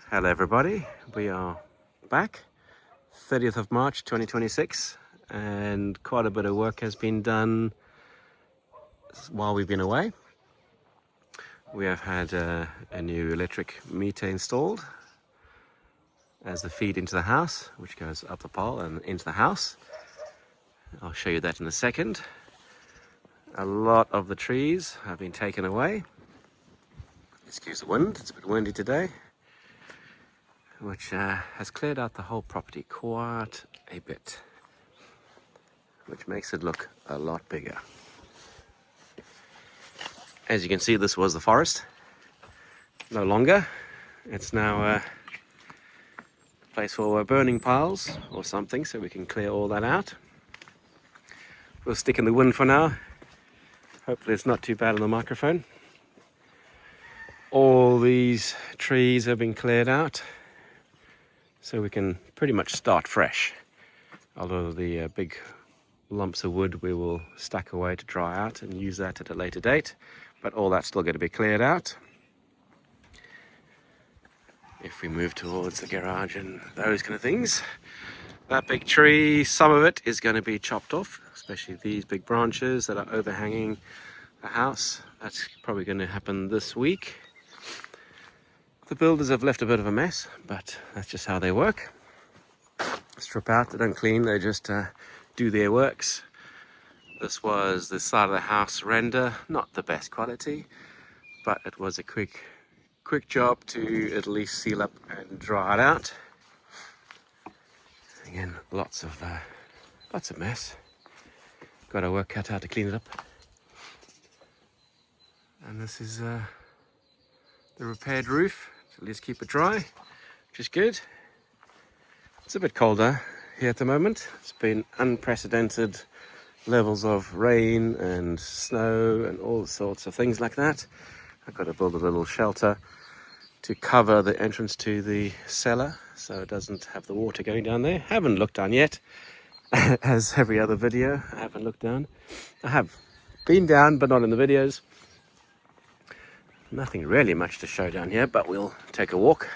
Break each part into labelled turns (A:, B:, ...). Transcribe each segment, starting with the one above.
A: Hello everybody, we are back, 30th of March 2026, and quite a bit of work has been done while we've been away. We have had a new electric meter installed as the feed into the house, which goes up the pole and into the house. I'll show you that in a second. A lot of the trees have been taken away. Excuse the wind, it's a bit windy today. Which has cleared out the whole property quite a bit, which makes it look a lot bigger. As you can see, this was the forest. No longer. It's now a place for burning piles or something, so we can clear all that out. We'll stick in the wind for now. Hopefully it's not too bad on the microphone. All these trees have been cleared out, so we can pretty much start fresh. Although the big lumps of wood we will stack away to dry out and use that at a later date, but all that's still going to be cleared out. If we move towards the garage and those kind of things, that big tree, some of it is going to be chopped off, especially these big branches that are overhanging the house. That's probably going to happen this week. The builders have left a bit of a mess, but that's just how they work. Strip out, they don't clean, they just do their works. This was the side of the house render, not the best quality, but it was a quick job to at least seal up and dry it out. Again, lots of mess. Got our work cut out to clean it up. And this is the repaired roof. So let's keep it dry, which is good. It's a bit colder here at the moment. It's been unprecedented levels of rain and snow and all sorts of things like that. I've got to build a little shelter to cover the entrance to the cellar so it doesn't have the water going down there. Haven't looked down yet. As every other video, I haven't looked down. I have been down, but not in the videos. Nothing really much to show down here, but we'll take a walk.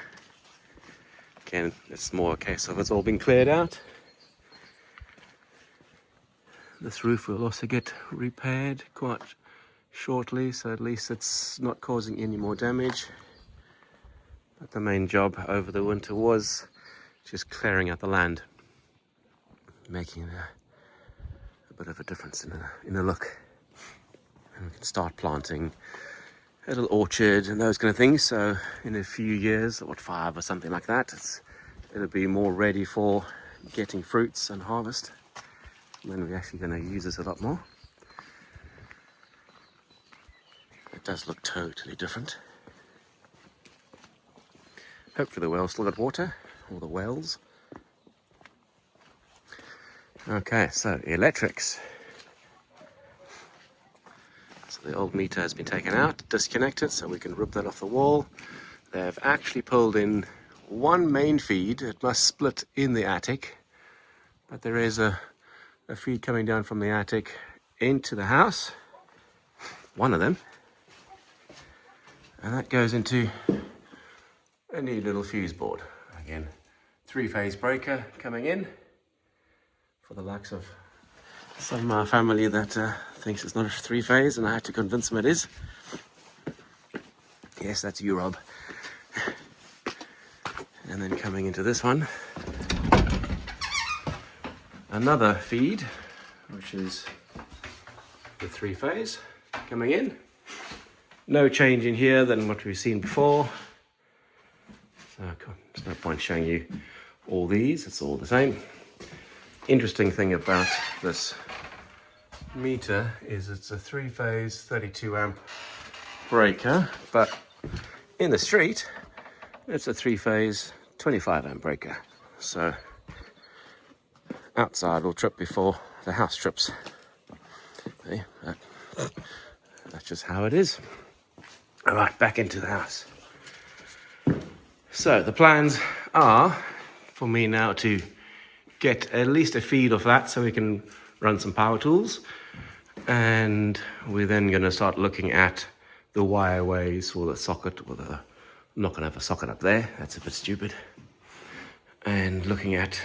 A: Again, it's more a case of it's all been cleared out. This roof will also get repaired quite shortly, so at least it's not causing any more damage. But the main job over the winter was just clearing out the land, making a bit of a difference in the look. And we can start planting a little orchard and those kind of things, so in a few years, 5 or something like that, it'll be more ready for getting fruits and harvest. And then we're actually going to use this a lot more. It does look totally different. Hopefully the well's still got water, or the wells. Okay, so electrics. So the old meter has been taken out, disconnected, so we can rip that off the wall. They've actually pulled in one main feed. It must split in the attic, but there is a feed coming down from the attic into the house, one of them, and that goes into a new little fuse board. Again, 3-phase breaker coming in for the likes of some of my family that thinks it's not a 3-phase, and I had to convince them it is. Yes, that's you, Rob. And then coming into this one, another feed, which is the 3-phase coming in. No change in here than what we've seen before. So there's no point showing you all these, it's all the same. Interesting thing about this meter is it's a 3-phase 32 amp breaker, but in the street it's a 3-phase 25 amp breaker. So outside will trip before the house trips. Okay, that's just how it is. All right, back into the house. So the plans are for me now to get at least a feed of that so we can run some power tools, and we're then going to start looking at the wireways for the socket or the I'm not going to have a socket up there, that's a bit stupid. And looking at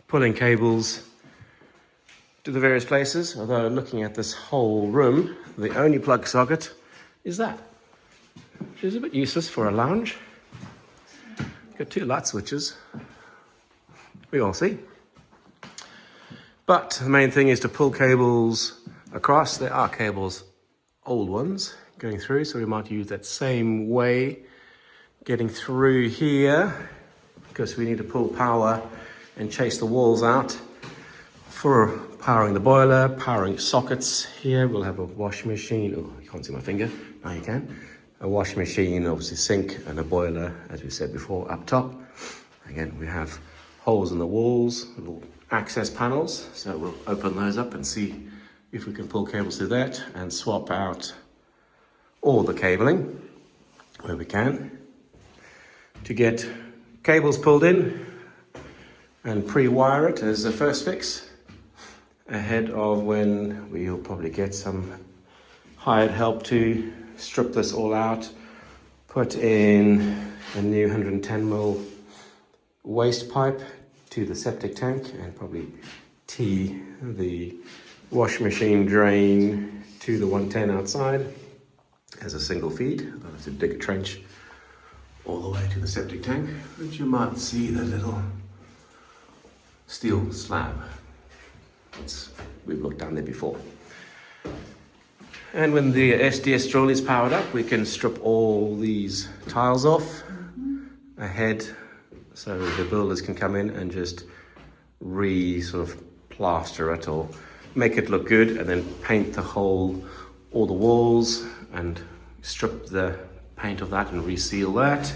A: pulling cables to the various places, although looking at this whole room, the only plug socket is that, which is a bit useless for a lounge. Got 2 light switches, we all see. But the main thing is to pull cables across. There are cables, old ones, going through, so we might use that same way getting through here, because we need to pull power and chase the walls out for powering the boiler, powering sockets. Here we'll have a washing machine. Oh, you can't see my finger. Now you can. A washing machine, obviously sink, and a boiler, as we said before, up top. Again, we have holes in the walls, little access panels, so we'll open those up and see if we can pull cables through that and swap out all the cabling where we can to get cables pulled in and pre-wire it as a first fix ahead of when we'll probably get some hired help to strip this all out, put in a new 110mm waste pipe to the septic tank, and probably tee the washing machine drain to the 110 outside as a single feed. I'll have to dig a trench all the way to the septic tank, which you might see the little steel slab. We've looked down there before. And when the SDS drill is powered up, we can strip all these tiles off ahead, so the builders can come in and just sort of plaster it or make it look good, and then paint all the walls and strip the paint of that and reseal that,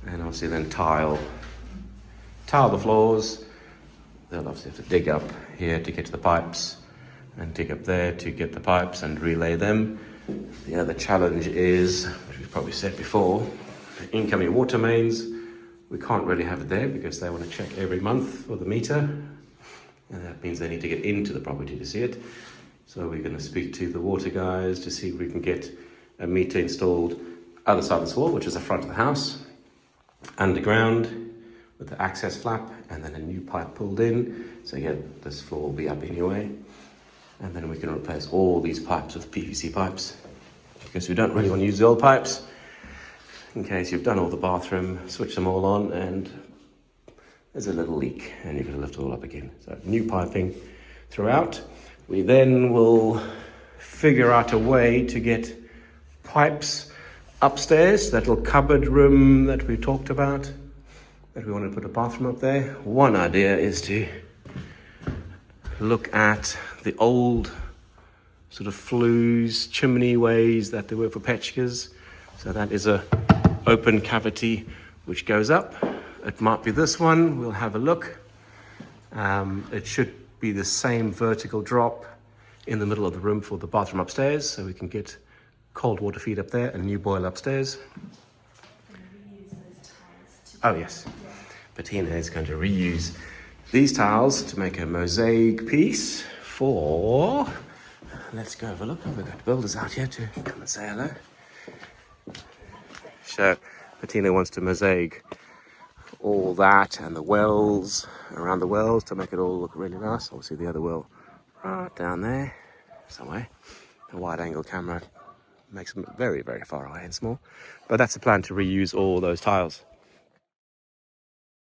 A: and obviously then tile the floors. They'll obviously have to dig up here to get to the pipes and dig up there to get the pipes and relay them. The other challenge is, which we've probably said before, incoming water mains. We can't really have it there because they want to check every month for the meter, and that means they need to get into the property to see it. So we're going to speak to the water guys to see if we can get a meter installed other side of this wall, which is the front of the house, underground with the access flap, and then a new pipe pulled in. So again, this floor will be up anyway. And then we can replace all these pipes with PVC pipes, because we don't really want to use the old pipes. In case you've done all the bathroom, switch them all on, and there's a little leak, and you've got to lift it all up again. So new piping throughout. We then will figure out a way to get pipes upstairs, that little cupboard room that we talked about, that we want to put a bathroom up there. One idea is to look at the old sort of flues, chimney ways that there were for Petchkas. So that is a open cavity which goes up. It might be this one, we'll have a look. It should be the same vertical drop in the middle of the room for the bathroom upstairs, so we can get cold water feed up there and a new boiler upstairs. Oh yes, Bettina is going to reuse these tiles to make a mosaic piece for... Let's go have a look. We've got builders out here to come and say hello. So Bettina wants to mosaic all that and the wells, around the wells, to make it all look really nice. Obviously the other well right down there somewhere. The wide angle camera makes them very, very far away and small. But that's the plan, to reuse all those tiles.